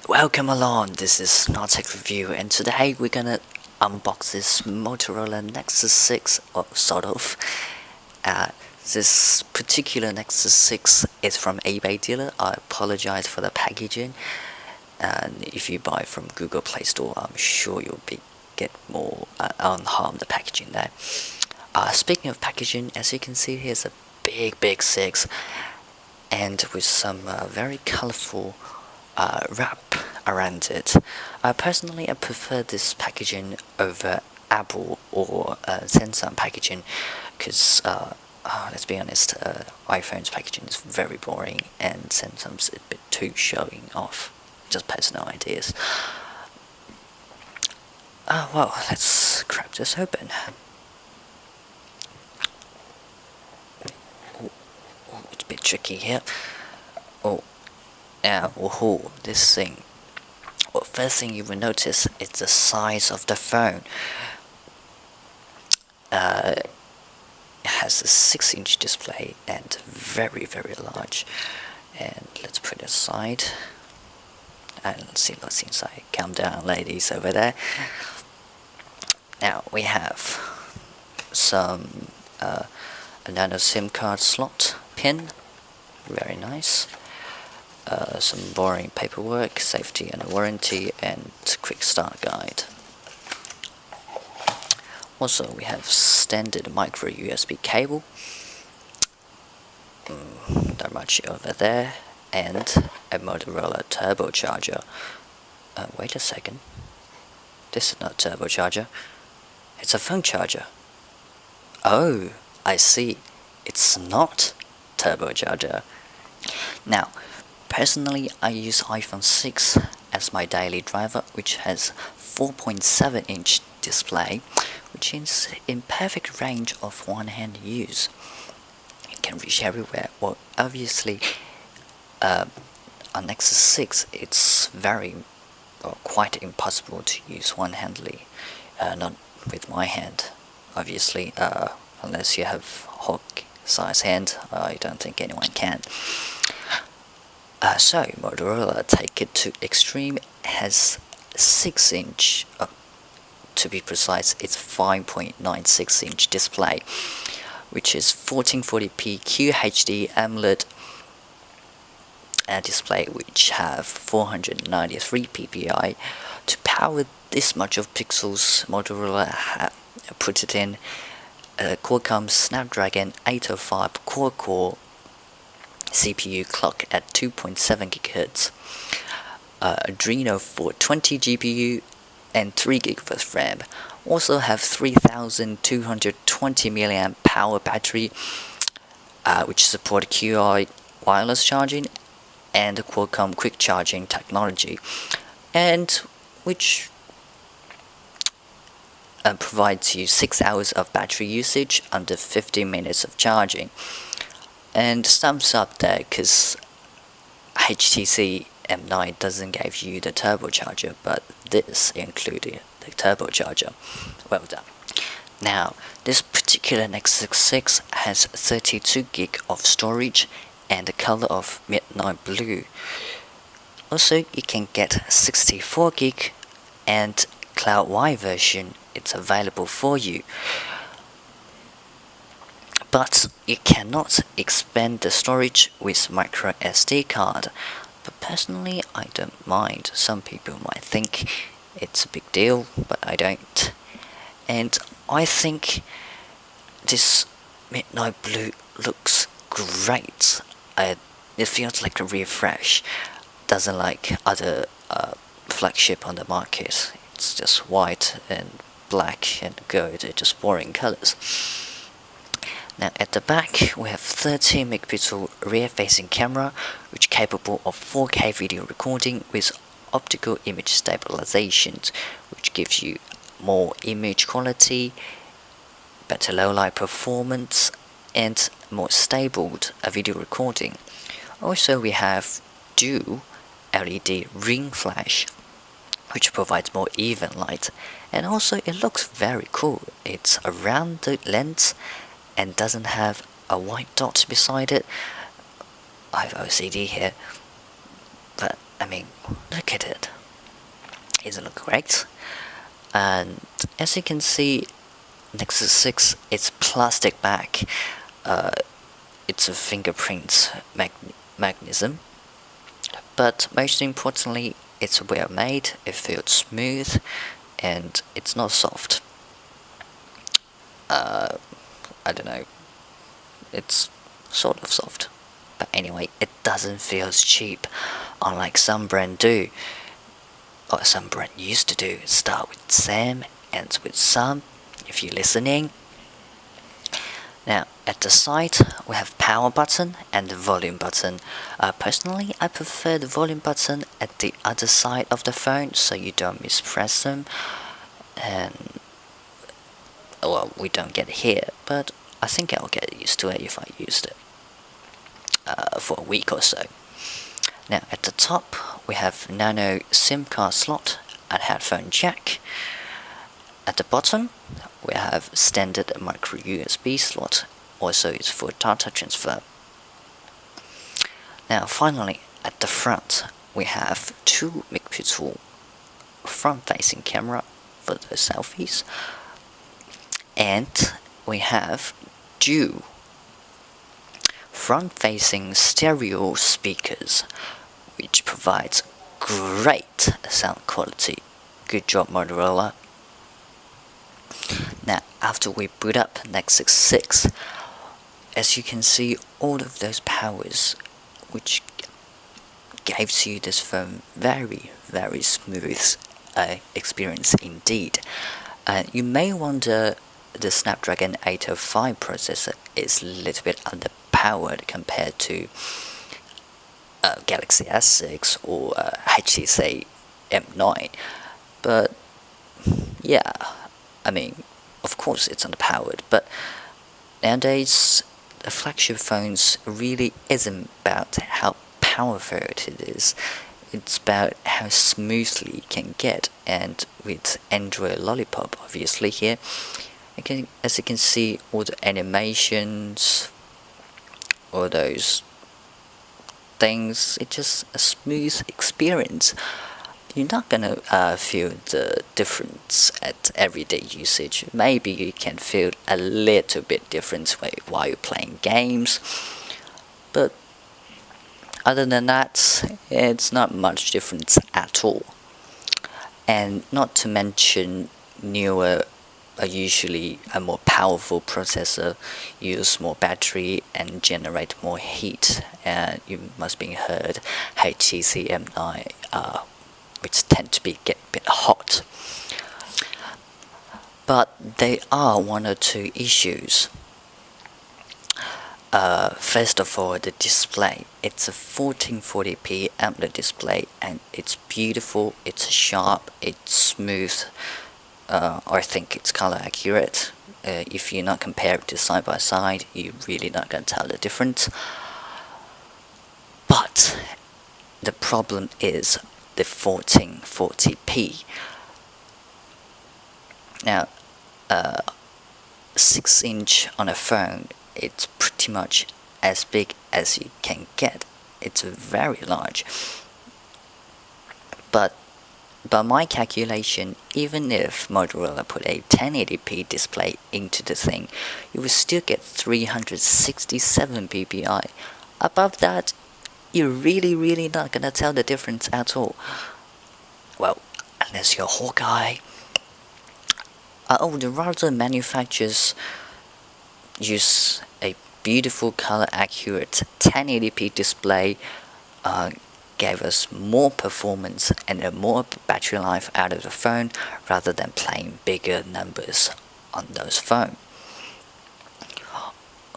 Welcome along, this is Not Tech Review, and today we're gonna unbox this Motorola Nexus 6, or sort of. This particular Nexus 6 is from eBay dealer. I apologize for the packaging, and if you buy from Google Play Store, I'm sure you'll get more unharmed packaging there. Speaking of packaging, as you can see, here's a big 6, and with some very colorful wrap around it. Personally, I prefer this packaging over Apple or Samsung packaging because let's be honest, iPhone's packaging is very boring and Samsung's a bit too showing off. Just personal ideas. Well, let's crack this open. It's a bit tricky here. Woohoo, this thing. Well, first thing you will notice is the size of the phone. It has a 6-inch display and very large. And let's put it aside and see what's inside. Calm down, ladies over there. Now we have some another SIM card slot pin. Very nice. Some boring paperwork, safety and warranty, and quick start guide. Also, we have standard micro USB cable. Not much over there, and a Motorola turbocharger. Wait a second. This is not a turbocharger. It's a phone charger. Oh, I see. It's not turbocharger. Now, personally, I use iPhone 6 as my daily driver, which has 4.7-inch display, which is in perfect range of one-hand use. It can reach everywhere. Well, obviously, on Nexus 6, it's quite impossible to use one-handedly, not with my hand, obviously, unless you have Hawk-size hand. I don't think anyone can. So Motorola take it to extreme, has 6-inch, to be precise, it's 5.96-inch display, which is 1440p QHD AMOLED display, which have 493 ppi. To power this much of pixels, Motorola put it in Qualcomm Snapdragon 805 core CPU clock at 2.7 GHz, Adreno 420 GPU, and 3 GB of RAM. Also have 3220 mAh power battery, which support QI wireless charging and Qualcomm quick charging technology, and which provides you 6 hours of battery usage under 15 minutes of charging. And thumbs up there, because HTC M9 doesn't give you the turbocharger, but this included the turbocharger. Well done. Now, this particular Nexus 6 has 32 GB of storage and the color of midnight blue. Also, you can get 64 GB and Cloud Y version. It's available for you. But you cannot expand the storage with micro SD card. But personally, I don't mind. Some people might think it's a big deal, but I don't. And I think this midnight blue looks great. It feels like a refresh. Doesn't like other flagship on the market. It's just white and black and gold. They're just boring colors. Now at the back we have 13 megapixel rear-facing camera, which is capable of 4K video recording with optical image stabilization, which gives you more image quality, better low-light performance, and more stable video recording. Also, we have dual LED ring flash, which provides more even light, and also it looks very cool. It's a rounded lens and doesn't have a white dot beside it. I have OCD here, but I mean, look at it. Isn't it great? And as you can see, Nexus 6, it's plastic back. It's a fingerprint mechanism. But most importantly, it's well made, it feels smooth, and it's not soft. I don't know, it's sort of soft. But anyway, it doesn't feel cheap, unlike some brand do, or some brand used to do. Start with Sam, ends with some, if you're listening. Now, at the side, we have power button and the volume button. Personally, I prefer the volume button at the other side of the phone, so you don't mispress them. And, well, we don't get it here, but I think I'll get used to it if I used it for a week or so. Now, at the top, we have nano SIM card slot and headphone jack. At the bottom, we have standard micro USB slot, also used for data transfer. Now finally, at the front, we have 2 megapixel front-facing camera for the selfies, and we have dual front-facing stereo speakers, which provides great sound quality. Good job, Motorola. Now, after we boot up Nexus 6, as you can see, all of those powers, which gives you this phone very, very smooth experience indeed. You may wonder, the Snapdragon 805 processor is a little bit underpowered compared to Galaxy S6 or HTC M9, but yeah, I mean, of course it's underpowered, but nowadays the flagship phones really isn't about how powerful it is. It's about how smoothly you can get, and with Android Lollipop obviously here, as you can see, all the animations, all those things, it's just a smooth experience. You're not gonna feel the difference at everyday usage. Maybe you can feel a little bit different while you're playing games, but other than that, it's not much difference at all. And not to mention, newer are usually a more powerful processor, use more battery and generate more heat. You must be heard HTC M9, which tend to get a bit hot. But there are 1 or 2 issues. First of all, the display. It's a 1440p AMOLED display, and it's beautiful, it's sharp, it's smooth. I think it's color accurate. If you're not comparing it to side by side, you're really not going to tell the difference. But the problem is the 1440p. Now, 6-inch on a phone, it's pretty much as big as you can get. It's very large. But by my calculation, even if Motorola put a 1080p display into the thing, you will still get 367 ppi. Above that, you're really not gonna tell the difference at all. Well, unless you're a Hawkeye. The rather manufacturers use a beautiful color accurate 1080p display, gave us more performance and a more battery life out of the phone rather than playing bigger numbers on those phones.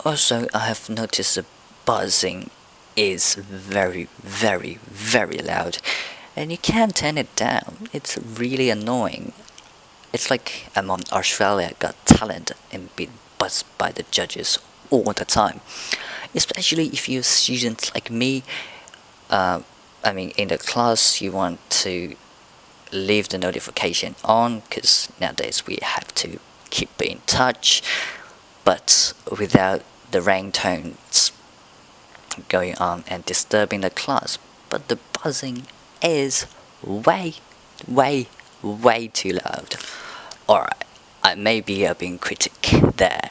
Also, I have noticed the buzzing is very loud, and you can't turn it down. It's really annoying. It's like I'm on Australia Got Talent and being buzzed by the judges all the time. Especially if you're students like me. In the class, you want to leave the notification on, because nowadays we have to keep in touch, but without the ringtones going on and disturbing the class. But the buzzing is way, way too loud. Alright, I may be a being critic there.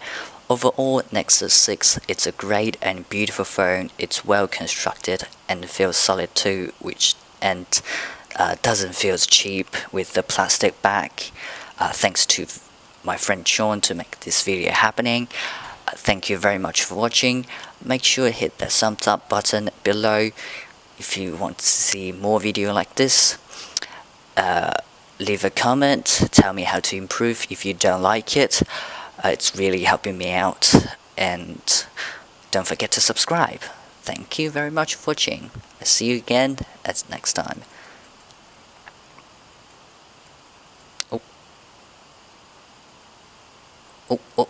Overall, Nexus 6, it's a great and beautiful phone. It's well constructed and feels solid too, which and doesn't feel cheap with the plastic back. Thanks to my friend Sean to make this video happening. Thank you very much for watching. Make sure to hit the thumbs up button below if you want to see more video like this. Leave a comment, tell me how to improve if you don't like it. It's really helping me out, and don't forget to subscribe. Thank you very much for watching. I'll see you again at next time. Oh. Oh, oh.